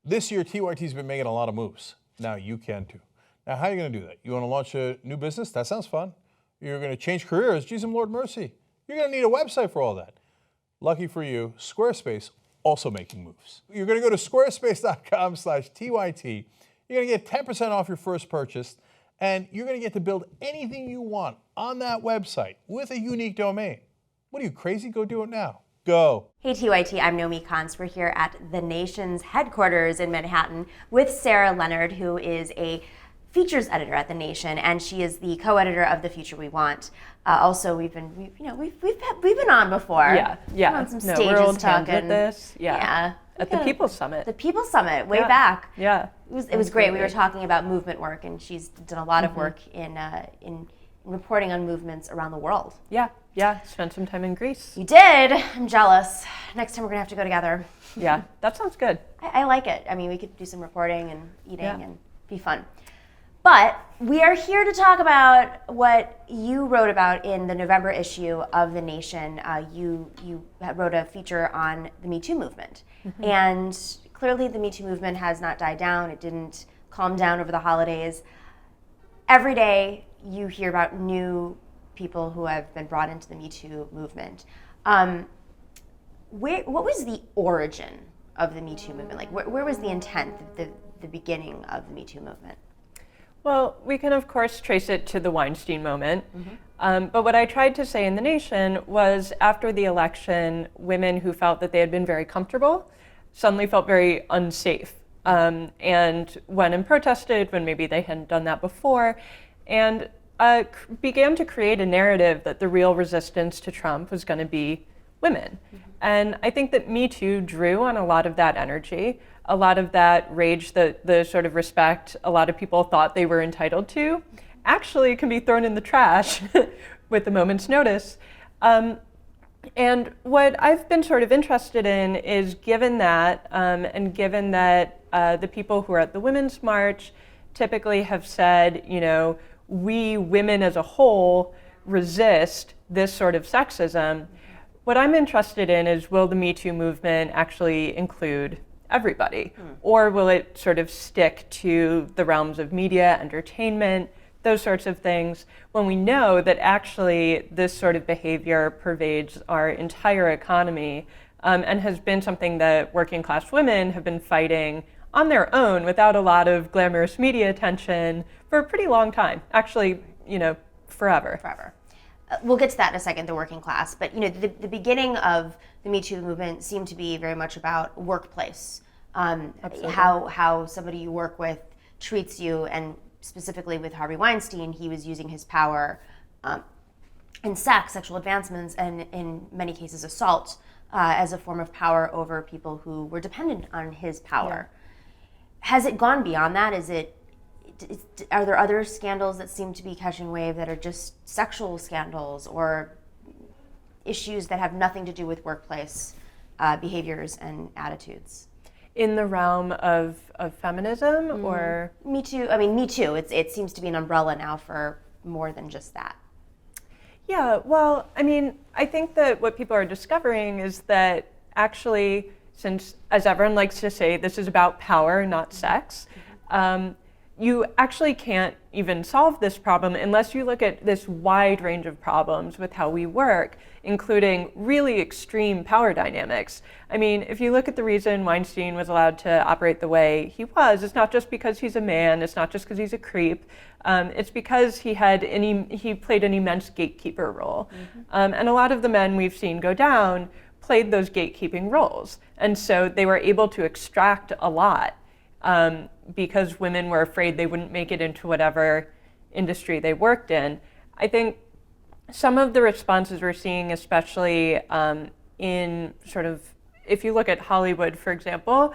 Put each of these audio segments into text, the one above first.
This year, TYT's been making a lot of moves. Now you can too. Now, how are you going to do that? You want to launch a new business? That sounds fun. You're going to change careers? Jesus, Lord mercy. You're going to need a website for all that. Lucky for you, Squarespace also making moves. You're going to go to squarespace.com/TYT. You're going to get 10% off your first purchase, and you're going to get to build anything you want on that website with a unique domain. What are you, crazy? Go do it now. Go. Hey TYT, I'm Nomiki Konst. We're here at the Nation's headquarters in Manhattan with Sarah Leonard, who is a features editor at the Nation, and she is the co-editor of The Future We Want. Also, we've been on before. Yeah. On some stages we're old talking. hands with this. Yeah. At the People's Summit. The People's Summit, way back. Yeah. It was great. We were talking about movement work, and she's done a lot of work in reporting on movements around the world. Yeah. Spent some time in Greece. You did. I'm jealous. Next time we're gonna have to go together. Yeah, that sounds good. I like it. I mean, we could do some reporting and eating and be fun. But we are here to talk about what you wrote about in the November issue of The Nation. You wrote a feature on the MeToo movement. Mm-hmm. And clearly the MeToo movement has not died down. It didn't calm down over the holidays. Every day you hear about new people who have been brought into the MeToo movement. What was the origin of the MeToo movement? Like, where was the intent, the beginning of the MeToo movement? Well, we can of course trace it to the Weinstein moment. Mm-hmm. But what I tried to say in The Nation was after the election, women who felt that they had been very comfortable suddenly felt very unsafe and went and protested when maybe they hadn't done that before, and began to create a narrative that the real resistance to Trump was going to be women. Mm-hmm. And I think that Me Too drew on a lot of that energy, a lot of that rage, the sort of respect a lot of people thought they were entitled to, actually can be thrown in the trash with a moment's notice. And what I've been sort of interested in is given that, and given that the people who are at the Women's March typically have said, we women as a whole resist this sort of sexism. What I'm interested in is, will the Me Too movement actually include everybody? Or will it sort of stick to the realms of media, entertainment, those sorts of things, when we know that actually this sort of behavior pervades our entire economy and has been something that working class women have been fighting on their own without a lot of glamorous media attention for a pretty long time. Actually, forever. We'll get to that in a second, the working class. But the beginning of the Me Too movement seemed to be very much about workplace, how somebody you work with treats you, and specifically with Harvey Weinstein, he was using his power in sexual advancements, and in many cases assault as a form of power over people who were dependent on his power. Yeah. Has it gone beyond that? Are there other scandals that seem to be catching wave that are just sexual scandals or issues that have nothing to do with workplace behaviors and attitudes? In the realm of feminism or? Me Too. I mean, Me Too. It seems to be an umbrella now for more than just that. Yeah, well, I mean, I think that what people are discovering is that actually, since, as everyone likes to say, this is about power, not sex, you actually can't even solve this problem unless you look at this wide range of problems with how we work, including really extreme power dynamics. I mean, if you look at the reason Weinstein was allowed to operate the way he was, it's not just because he's a man, it's not just because he's a creep, it's because he played an immense gatekeeper role. Mm-hmm. And a lot of the men we've seen go down played those gatekeeping roles. And so they were able to extract a lot because women were afraid they wouldn't make it into whatever industry they worked in. I think some of the responses we're seeing, especially in sort of, if you look at Hollywood, for example,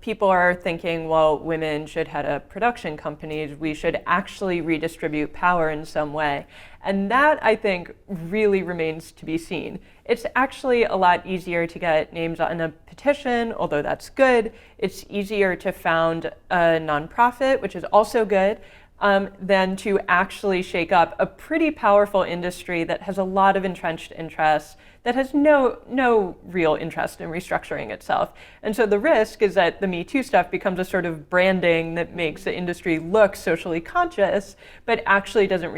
people are thinking, well, women should head up production companies. We should actually redistribute power in some way. And that, I think, really remains to be seen. It's actually a lot easier to get names on a petition, although that's good. It's easier to found a nonprofit, which is also good, than to actually shake up a pretty powerful industry that has a lot of entrenched interests, that has no real interest in restructuring itself. And so the risk is that the Me Too stuff becomes a sort of branding that makes the industry look socially conscious, but actually doesn't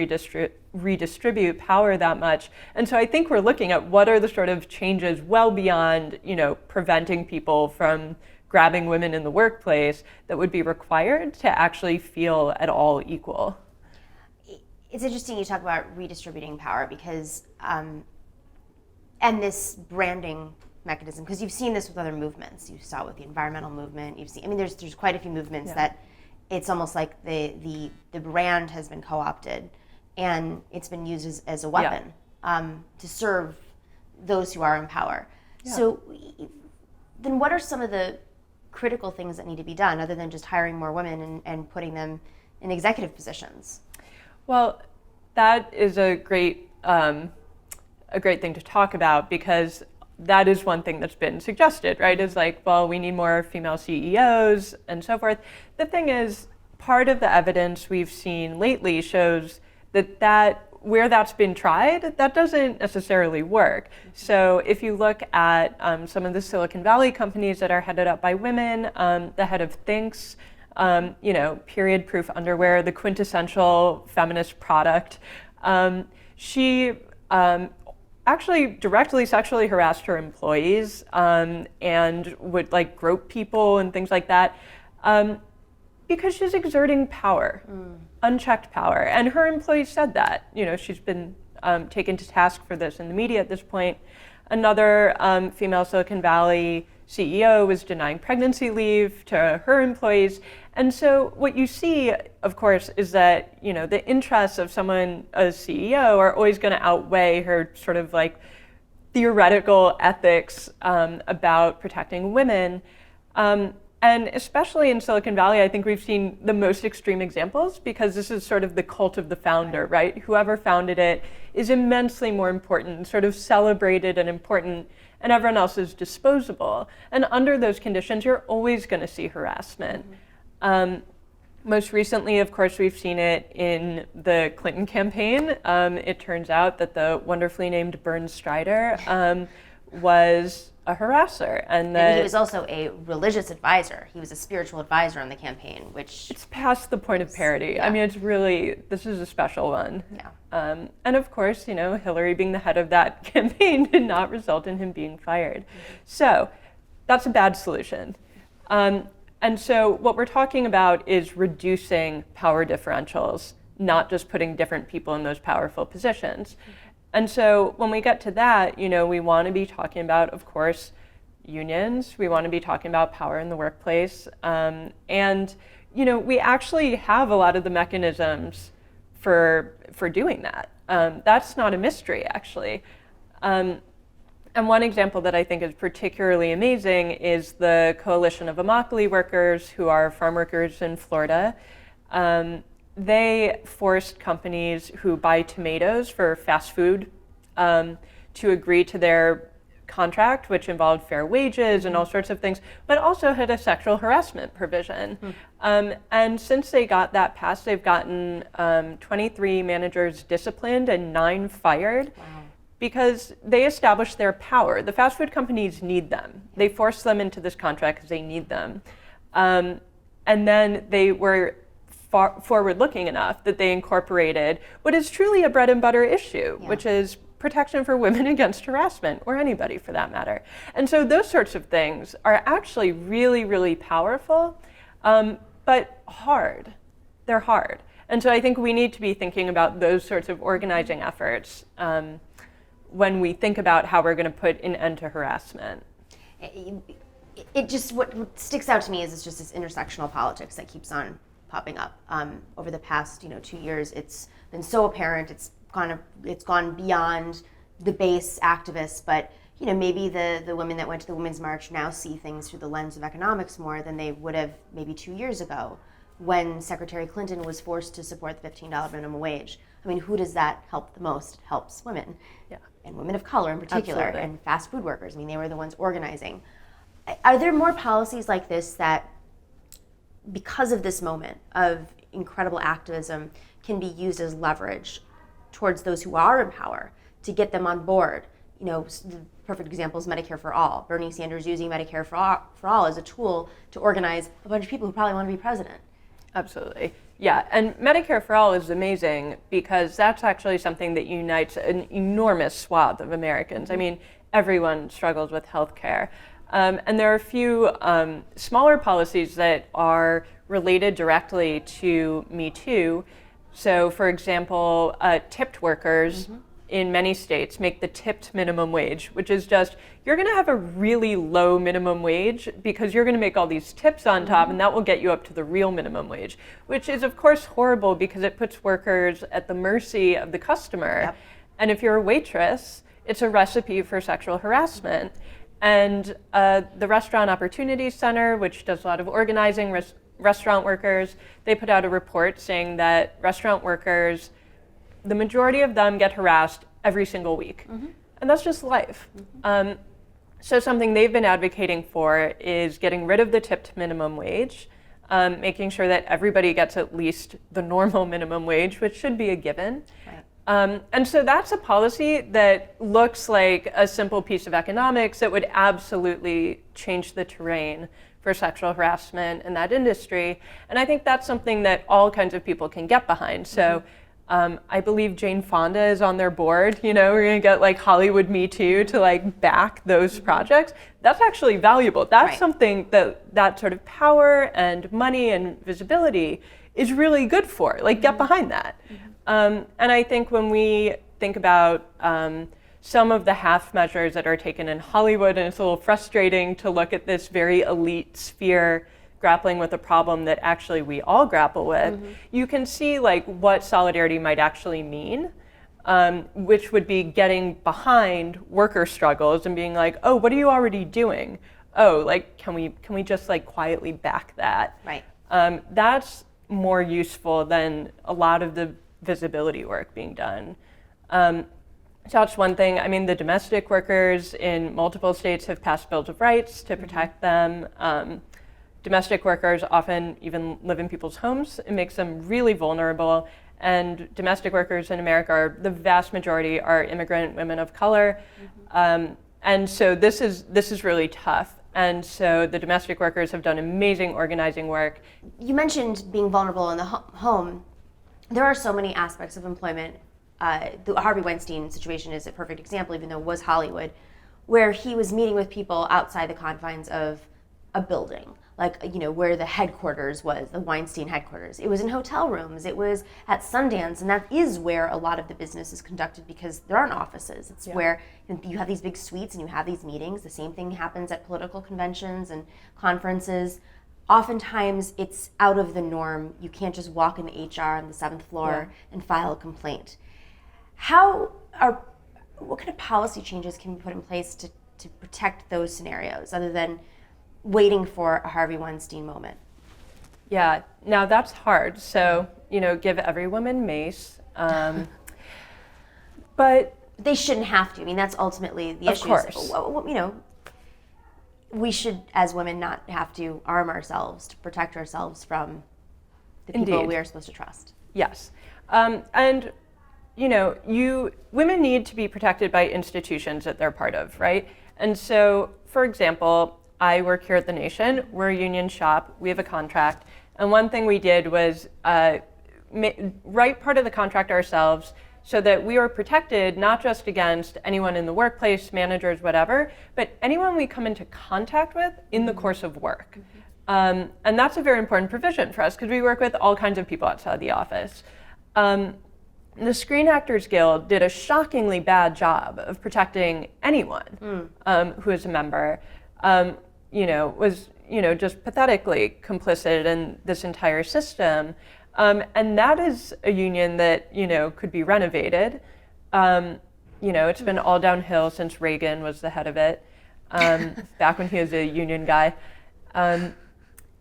redistribute power that much. And so I think we're looking at what are the sort of changes well beyond, preventing people from grabbing women in the workplace that would be required to actually feel at all equal. It's interesting you talk about redistributing power because, and this branding mechanism, because you've seen this with other movements. You saw it with the environmental movement. There's quite a few movements that it's almost like the brand has been co-opted and it's been used as a weapon to serve those who are in power. Yeah. So then what are some of the critical things that need to be done other than just hiring more women and putting them in executive positions? Well, that is a great thing to talk about because that is one thing that's been suggested, right? Is like, well, we need more female CEOs and so forth. The thing is, part of the evidence we've seen lately shows that where that's been tried, that doesn't necessarily work. So if you look at some of the Silicon Valley companies that are headed up by women, the head of Thinks, period-proof underwear, the quintessential feminist product. She actually directly sexually harassed her employees and would grope people and things like that because she's exerting power, unchecked power. And her employees said that. She's been taken to task for this in the media at this point. Another female Silicon Valley CEO was denying pregnancy leave to her employees. And so what you see, of course, is that, the interests of someone as CEO are always going to outweigh her sort of theoretical ethics about protecting women. And especially in Silicon Valley, I think we've seen the most extreme examples because this is sort of the cult of the founder, right? Whoever founded it is immensely more important, sort of celebrated and important, and everyone else is disposable. And under those conditions, you're always going to see harassment. Most recently, of course, we've seen it in the Clinton campaign. It turns out that the wonderfully named Bernie Strider was a harasser. And he was also a religious advisor. He was a spiritual advisor on the campaign, which... It's past the point of parody. Yeah. I mean, this is a special one. Yeah. And of course, Hillary being the head of that campaign did not result in him being fired. Mm-hmm. So that's a bad solution. And so what we're talking about is reducing power differentials, not just putting different people in those powerful positions. And so when we get to that, we want to be talking about, of course, unions. We want to be talking about power in the workplace. And we actually have a lot of the mechanisms for doing that. That's not a mystery, actually. And one example that I think is particularly amazing is the Coalition of Immokalee Workers, who are farm workers in Florida. They forced companies who buy tomatoes for fast food to agree to their contract, which involved fair wages and all sorts of things, but also had a sexual harassment provision. And since they got that passed, they've gotten 23 managers disciplined and 9 fired. Wow. Because they established their power. The fast food companies need them. They force them into this contract because they need them. And then they were forward-looking enough that they incorporated what is truly a bread and butter issue, which is protection for women against harassment, or anybody for that matter. And so those sorts of things are actually really, really powerful, but hard. They're hard. And so I think we need to be thinking about those sorts of organizing efforts when we think about how we're going to put an end to harassment. It just, what sticks out to me is it's just this intersectional politics that keeps on popping up. Over the past 2 years, it's been so apparent. It's gone beyond the base activists, but maybe the women that went to the Women's March now see things through the lens of economics more than they would have maybe 2 years ago when Secretary Clinton was forced to support the $15 minimum wage. I mean, who does that help the most? It helps women. Yeah. And women of color in particular. Absolutely. And fast food workers. I mean, they were the ones organizing. Are there more policies like this that, because of this moment of incredible activism, can be used as leverage towards those who are in power to get them on board, the perfect example is Medicare for All. Bernie Sanders using Medicare for all as a tool to organize a bunch of people who probably want to be president. Absolutely. Yeah, and Medicare for All is amazing because that's actually something that unites an enormous swath of Americans. I mean, everyone struggles with health care. And there are a few smaller policies that are related directly to Metoo. So, for example, tipped workers in many states make the tipped minimum wage, which is just, you're going to have a really low minimum wage because you're going to make all these tips on top, and that will get you up to the real minimum wage, which is, of course, horrible because it puts workers at the mercy of the customer. Yep. And if you're a waitress, it's a recipe for sexual harassment. And the Restaurant Opportunities Center, which does a lot of organizing restaurant workers, they put out a report saying that restaurant workers, the majority of them get harassed every single week. And that's just life. So something they've been advocating for is getting rid of the tipped minimum wage, making sure that everybody gets at least the normal minimum wage, which should be a given. Right. And so that's a policy that looks like a simple piece of economics that would absolutely change the terrain for sexual harassment in that industry. And I think that's something that all kinds of people can get behind. So I believe Jane Fonda is on their board. We're going to get like Hollywood Metoo to like back those projects. That's actually valuable. That's Right. something that sort of power and money and visibility is really good for. Like, get behind that. And I think when we think about some of the half measures that are taken in Hollywood, and it's a little frustrating to look at this very elite sphere grappling with a problem that actually we all grapple with, you can see like what solidarity might actually mean, which would be getting behind worker struggles and being like, oh, what are you already doing? Oh, like, can we just like quietly back that? Right. That's more useful than a lot of the visibility work being done. So that's one thing. I mean, the domestic workers in multiple states have passed bills of rights to protect them. Domestic workers often even live in people's homes. It makes them really vulnerable. And domestic workers in America, the vast majority are immigrant women of color. And so this is really tough. And so the domestic workers have done amazing organizing work. You mentioned being vulnerable in the home. There are so many aspects of employment. The Harvey Weinstein situation is a perfect example, even though it was Hollywood, where he was meeting with people outside the confines of a building, like, where the headquarters was, the Weinstein headquarters. It was in hotel rooms, it was at Sundance, and that is where a lot of the business is conducted because there aren't offices. It's where you have these big suites and you have these meetings. The same thing happens at political conventions and conferences. Oftentimes it's out of the norm. You can't just walk into HR on the 7th floor and file a complaint. What kind of policy changes can be put in place to protect those scenarios other than waiting for a Harvey Weinstein moment? Yeah, now that's hard. So, give every woman mace. But they shouldn't have to. I mean, that's ultimately the issue. Of course. We should, as women, not have to arm ourselves to protect ourselves from the people Indeed. we are supposed to trust. Yes. And women need to be protected by institutions that they're part of, right? And so, for example, I work here at The Nation. We're a union shop. We have a contract. And one thing we did was write part of the contract ourselves so that we are protected not just against anyone in the workplace, managers, whatever, but anyone we come into contact with in the course of work. And that's a very important provision for us because we work with all kinds of people outside the office. The Screen Actors Guild did a shockingly bad job of protecting anyone who is a member, was just pathetically complicit in this entire system. And that is a union that, could be renovated. It's been all downhill since Reagan was the head of it, back when he was a union guy.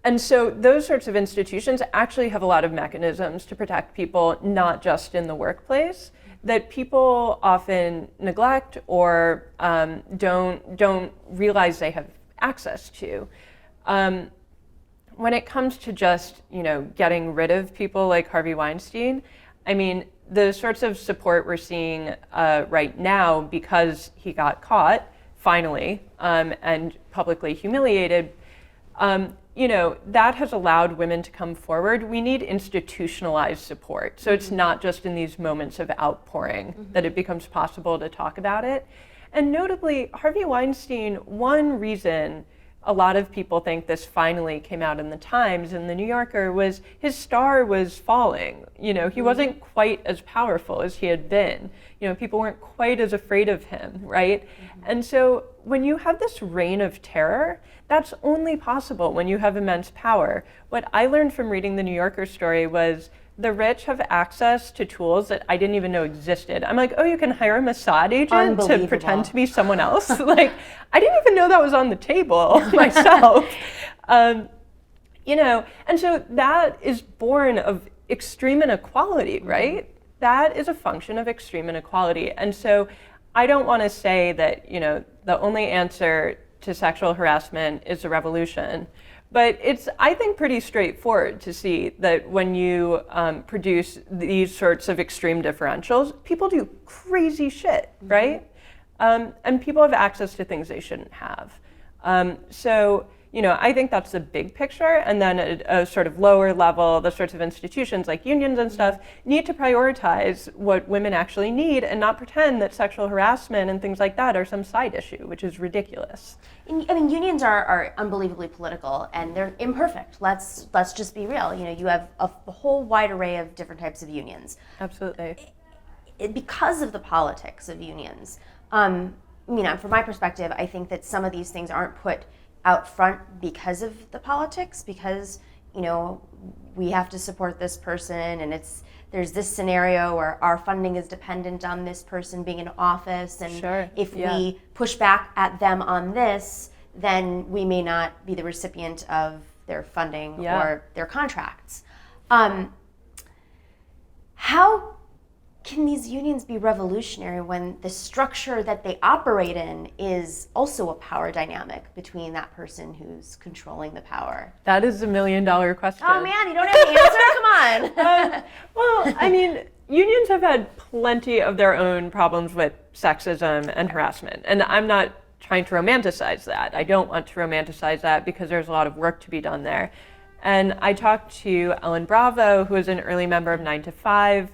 And so those sorts of institutions actually have a lot of mechanisms to protect people, not just in the workplace, that people often neglect or don't realize they have access to. When it comes to just, getting rid of people like Harvey Weinstein, I mean, the sorts of support we're seeing right now, because he got caught finally and publicly humiliated, that has allowed women to come forward. We need institutionalized support. So it's not just in these moments of outpouring that it becomes possible to talk about it. And notably, Harvey Weinstein, one reason a lot of people think this finally came out in the Times and the New Yorker was his star was falling. He wasn't quite as powerful as he had been. People weren't quite as afraid of him, right? And so when you have this reign of terror, that's only possible when you have immense power. What I learned from reading the New Yorker story was the rich have access to tools that I didn't even know existed. I'm like, oh, you can hire a Mossad agent to pretend to be someone else? Like, I didn't even know that was on the table myself. And so that is born of extreme inequality, right? That is a function of extreme inequality. And so I don't want to say that, the only answer to sexual harassment is a revolution. But it's, I think, pretty straightforward to see that when you produce these sorts of extreme differentials, people do crazy shit, right? And people have access to things they shouldn't have. So, I think that's the big picture. And then at a sort of lower level, the sorts of institutions like unions and stuff need to prioritize what women actually need and not pretend that sexual harassment and things like that are some side issue, which is ridiculous. I mean, unions are unbelievably political and they're imperfect. Let's just be real. You have a whole wide array of different types of unions. Absolutely. Because of the politics of unions, from my perspective, I think that some of these things aren't put out front because of the politics, because we have to support this person and there's this scenario where our funding is dependent on this person being in office, and if we push back at them on this, then we may not be the recipient of their funding or their contracts. How can these unions be revolutionary when the structure that they operate in is also a power dynamic between that person who's controlling the power? That is $1 million question. Oh man, you don't have the answer? Come on. Well, unions have had plenty of their own problems with sexism and harassment. And I'm not trying to romanticize that. I don't want to romanticize that because there's a lot of work to be done there. And I talked to Ellen Bravo, who was an early member of 9 to 5,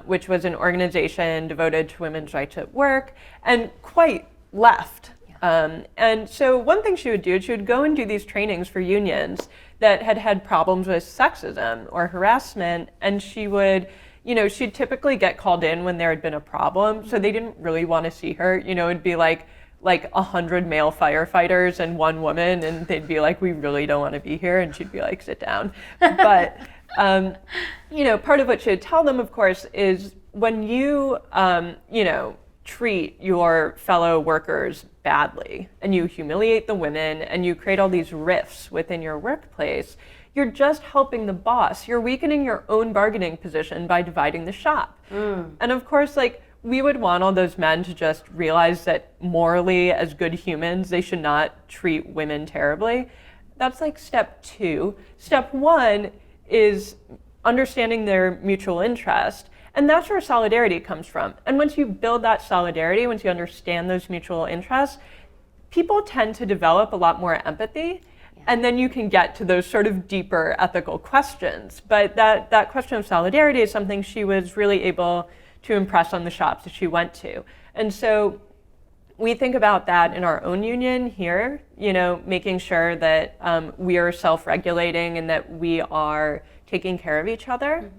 which was an organization devoted to women's rights at work, and quite left. And so one thing she would do is she would go and do these trainings for unions that had problems with sexism or harassment, and she would, she'd typically get called in when there had been a problem, so they didn't really want to see her. It'd be like 100 male firefighters and one woman, and they'd be like, we really don't want to be here, and she'd be like, sit down. But part of what she would tell them, of course, is when you, treat your fellow workers badly and you humiliate the women and you create all these rifts within your workplace, you're just helping the boss. You're weakening your own bargaining position by dividing the shop. And of course, we would want all those men to just realize that morally, as good humans, they should not treat women terribly. That's step 2. Step 1 is understanding their mutual interest. And that's where solidarity comes from. And once you build that solidarity, once you understand those mutual interests, people tend to develop a lot more empathy. And then you can get to those sort of deeper ethical questions. But that question of solidarity is something she was really able to impress on the shops that she went to. And so we think about that in our own union here, making sure that we are self-regulating and that we are taking care of each other,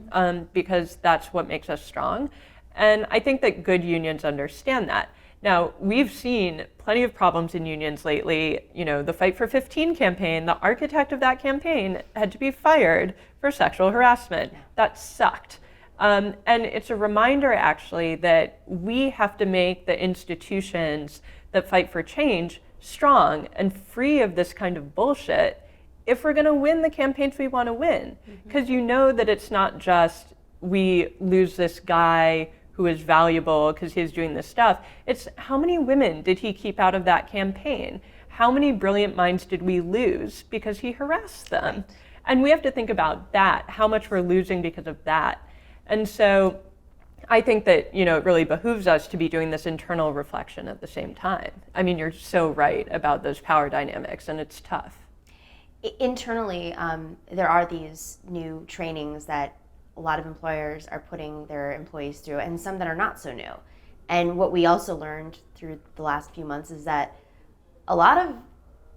because that's what makes us strong. And I think that good unions understand that. Now, we've seen plenty of problems in unions lately. The Fight for 15 campaign, the architect of that campaign had to be fired for sexual harassment. That sucked. And it's a reminder, actually, that we have to make the institutions that fight for change strong and free of this kind of bullshit if we're going to win the campaigns we want to win. Because that it's not just we lose this guy who is valuable because he's doing this stuff. It's how many women did he keep out of that campaign? How many brilliant minds did we lose because he harassed them? And we have to think about that, how much we're losing because of that. And so, I think that, it really behooves us to be doing this internal reflection at the same time. I mean, you're so right about those power dynamics, and it's tough. Internally, there are these new trainings that a lot of employers are putting their employees through, and some that are not so new. And what we also learned through the last few months is that a lot of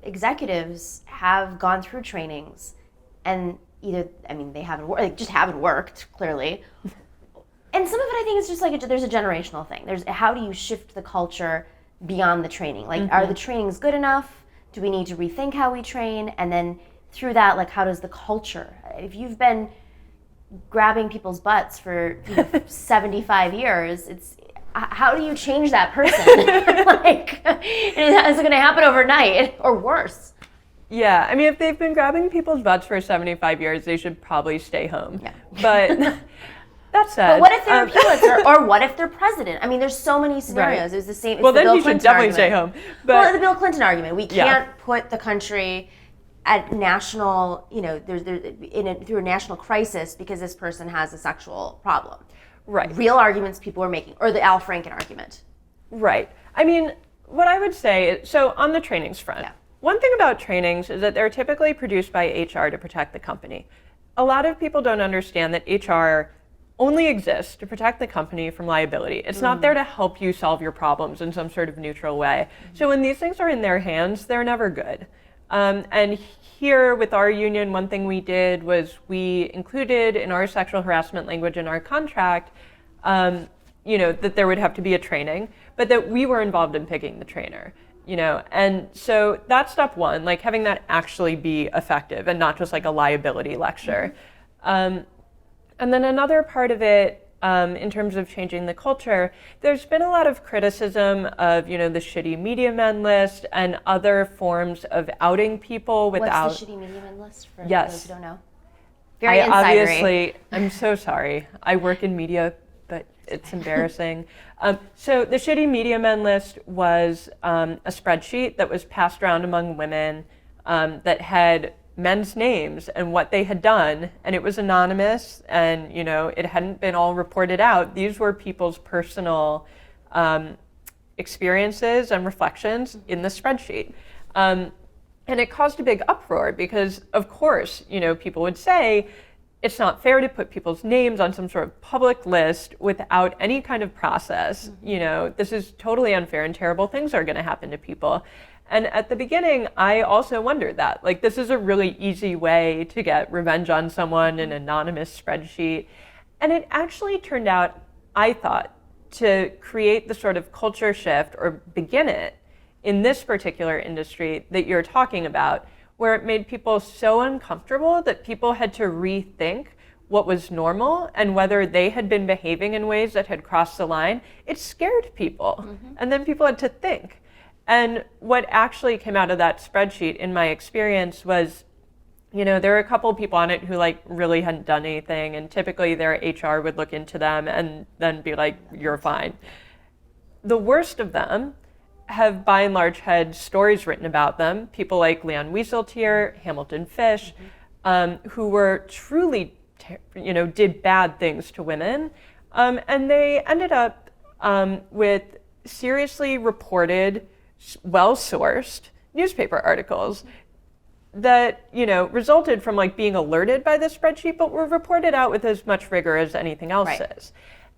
executives have gone through trainings, and they haven't worked, clearly. And some of it, I think, is just like there's a generational thing. There's how do you shift the culture beyond the training? Like, are the trainings good enough? Do we need to rethink how we train? And then through that, like, how does the culture? If you've been grabbing people's butts for 75 years, how do you change that person? Like, is it going to happen overnight or worse? Yeah, I mean, if they've been grabbing people's butts for 75 years, they should probably stay home. Yeah. But that said, but what if they're a Pulitzer, or what if they're president? I mean, there's so many scenarios. Right. It was the same. It's well, the then Bill he Clinton should definitely argument. stay home. But the Bill Clinton argument: we can't put the country at national, through a national crisis because this person has a sexual problem. Right. Real arguments people were making, or the Al Franken argument. Right. I mean, what I would say is, so on the trainings front. Yeah. One thing about trainings is that they're typically produced by HR to protect the company. A lot of people don't understand that HR only exists to protect the company from liability. It's not there to help you solve your problems in some sort of neutral way. So when these things are in their hands, they're never good. And here with our union, one thing we did was we included in our sexual harassment language in our contract, that there would have to be a training, but that we were involved in picking the trainer. And so that's step one, like having that actually be effective and not just like a liability lecture. And then another part of it, in terms of changing the culture, there's been a lot of criticism of, the shitty media men list and other forms of outing people without... What's the shitty media men list for those who don't know? Very insidery. I'm so sorry. I work in media, but it's embarrassing. So the shitty media men list was a spreadsheet that was passed around among women that had men's names and what they had done, and it was anonymous, and it hadn't been all reported out. These were people's personal experiences and reflections in the spreadsheet. And it caused a big uproar because, of course, people would say, it's not fair to put people's names on some sort of public list without any kind of process. This is totally unfair and terrible things are going to happen to people. And at the beginning, I also wondered that. Like, this is a really easy way to get revenge on someone, an anonymous spreadsheet. And it actually turned out, I thought, to create the sort of culture shift, or begin it, in this particular industry that you're talking about, where it made people so uncomfortable that people had to rethink what was normal and whether they had been behaving in ways that had crossed the line. It scared people. And then people had to think. And what actually came out of that spreadsheet, in my experience, was, there were a couple of people on it who really hadn't done anything, and typically their HR would look into them and then be like, you're fine. The worst of them have, by and large, had stories written about them. People like Leon Wieseltier, Hamilton Fish, who were truly, did bad things to women, and they ended up with seriously reported, well-sourced newspaper articles that, resulted from being alerted by the spreadsheet, but were reported out with as much rigor as anything else is.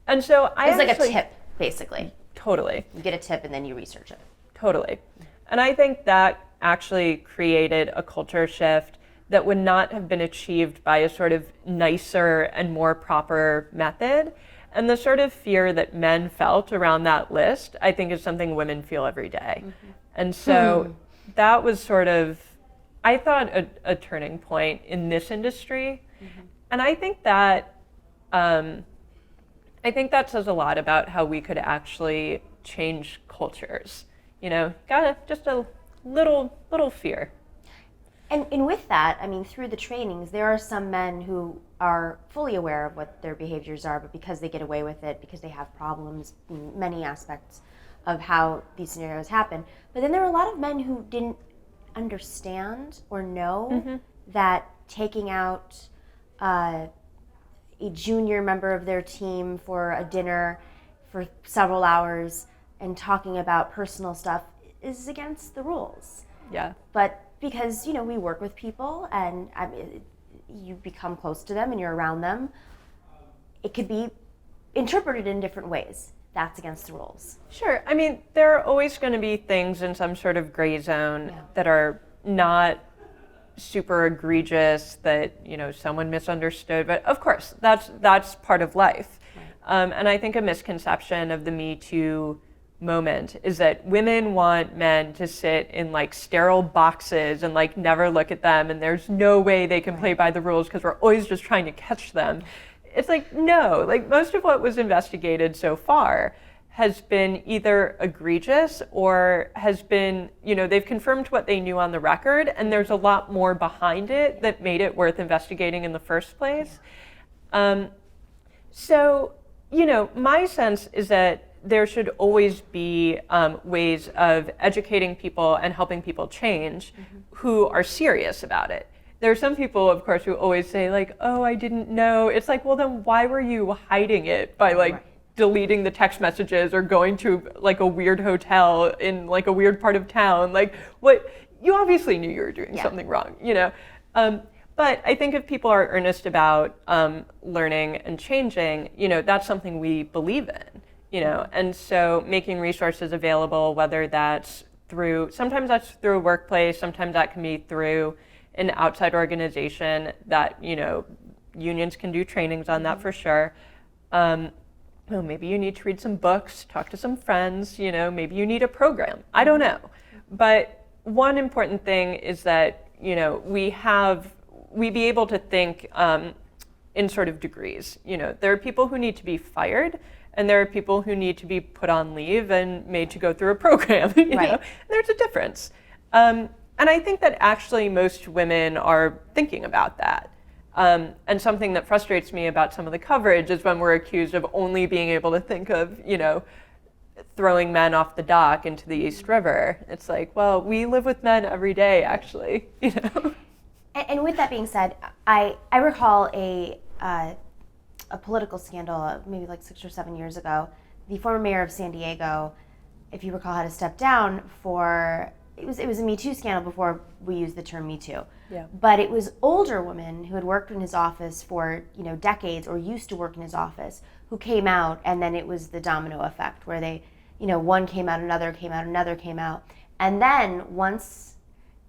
And so it's like a tip, basically. Totally. You get a tip and then you research it. Totally. And I think that actually created a culture shift that would not have been achieved by a sort of nicer and more proper method. And the sort of fear that men felt around that list, I think, is something women feel every day. And so that was sort of, I thought, a turning point in this industry. And I think that says a lot about how we could actually change cultures. Just a little fear. And with that, I mean, through the trainings, there are some men who are fully aware of what their behaviors are, but because they get away with it, because they have problems in many aspects of how these scenarios happen. But then there are a lot of men who didn't understand or know that taking out, a junior member of their team for a dinner for several hours and talking about personal stuff is against the rules. Yeah. But because, we work with people and you become close to them and you're around them, it could be interpreted in different ways. That's against the rules. Sure. I mean, there are always going to be things in some sort of gray zone that are not super egregious that, someone misunderstood. But of course, that's part of life. Right. And I think a misconception of the Me Too moment is that women want men to sit in like sterile boxes and like never look at them, and there's no way they can play by the rules because we're always just trying to catch them. It's like, no, like most of what was investigated so far has been either egregious or has been, they've confirmed what they knew on the record, and there's a lot more behind it that made it worth investigating in the first place. So, my sense is that there should always be ways of educating people and helping people change who are serious about it. There are some people, of course, who always say like, oh, I didn't know. It's like, well, then why were you hiding it by like deleting the text messages or going to like a weird hotel in like a weird part of town? Like, what? You obviously knew you were doing something wrong, But I think if people are earnest about learning and changing, that's something we believe in. And so making resources available, whether that's sometimes that's through a workplace, sometimes that can be through an outside organization that, unions can do trainings on that for sure. Maybe you need to read some books, talk to some friends, maybe you need a program. I don't know. But one important thing is that, we be able to think in sort of degrees. There are people who need to be fired, and there are people who need to be put on leave and made to go through a program. There's a difference. And I think that actually most women are thinking about that. And something that frustrates me about some of the coverage is when we're accused of only being able to think of, throwing men off the dock into the East River. It's like, well, we live with men every day, actually. And with that being said, I recall a political scandal maybe like 6 or 7 years ago. The former mayor of San Diego, if you recall, had to step down for it was a Me Too scandal before we used the term Me Too. Yeah. But it was older women who had worked in his office for decades or used to work in his office who came out, and then it was the domino effect where they one came out, another came out, another came out, and then once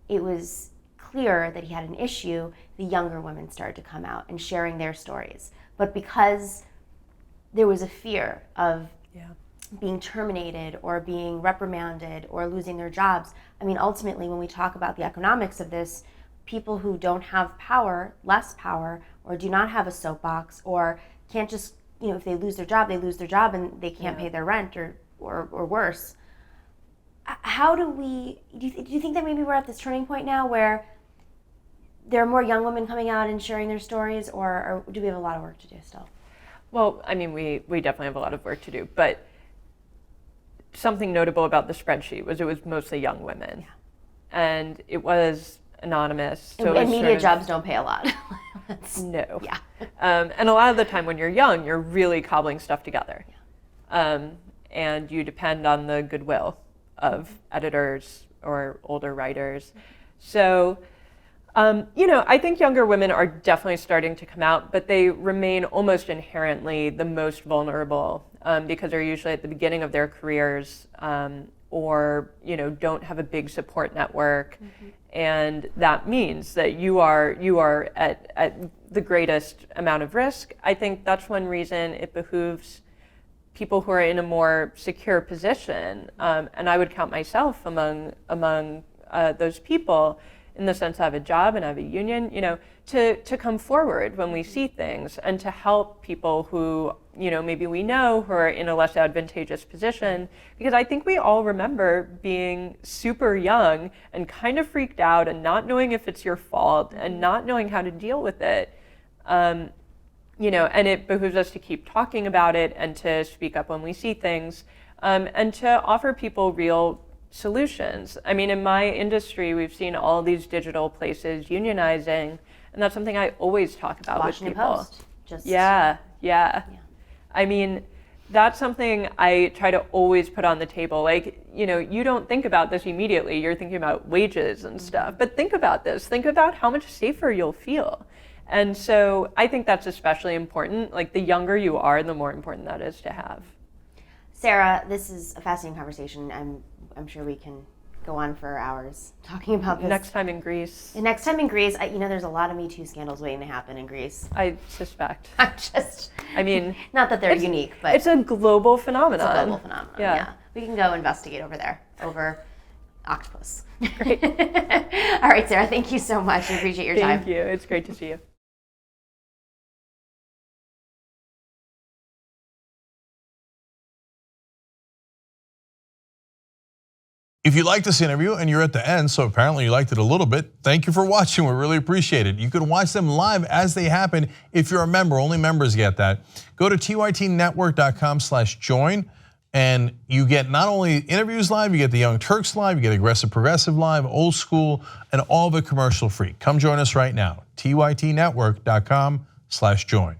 it was clear that he had an issue, the younger women started to come out and sharing their stories. But because there was a fear of being terminated or being reprimanded or losing their jobs, ultimately when we talk about the economics of this, people who don't have power, less power, or do not have a soapbox or can't just, if they lose their job, they lose their job and they can't pay their rent or worse. How do you think that maybe we're at this turning point now where there are more young women coming out and sharing their stories, or do we have a lot of work to do still? Well, we definitely have a lot of work to do, but something notable about the spreadsheet was it was mostly young women, and it was anonymous. So and media jobs don't pay a lot. No. Yeah. And a lot of the time when you're young, you're really cobbling stuff together, and you depend on the goodwill of editors or older writers. So. I think younger women are definitely starting to come out, but they remain almost inherently the most vulnerable because they're usually at the beginning of their careers or, don't have a big support network. And that means that you are at the greatest amount of risk. I think that's one reason it behooves people who are in a more secure position, and I would count myself among those people, in the sense I have a job and I have a union, to come forward when we see things and to help people who, maybe we know who are in a less advantageous position. Because I think we all remember being super young and kind of freaked out and not knowing if it's your fault and not knowing how to deal with it. And it behooves us to keep talking about it and to speak up when we see things and to offer people real solutions. In my industry, we've seen all these digital places unionizing, and that's something I always talk about with people. Washington Post. Just Yeah. I mean, that's something I try to always put on the table. Like, you don't think about this immediately. You're thinking about wages and stuff. But think about this. Think about how much safer you'll feel. And so I think that's especially important. Like, the younger you are, the more important that is to have. Sarah, this is a fascinating conversation. I'm sure we can go on for hours talking about this. Next time in Greece. Next time in Greece, there's a lot of MeToo scandals waiting to happen in Greece. I suspect. I mean, not that they're unique, but it's a global phenomenon. It's a global phenomenon. Yeah. We can go investigate over there, over octopus. Great. All right, Sarah, thank you so much. I appreciate your time. Thank you. It's great to see you. If you liked this interview and you're at the end, so apparently you liked it a little bit, thank you for watching. We really appreciate it. You can watch them live as they happen if you're a member. Only members get that. Go to tytnetwork.com/join and you get not only interviews live, you get the Young Turks live, you get Aggressive Progressive live, Old School, and all of it commercial free. Come join us right now. tytnetwork.com/join.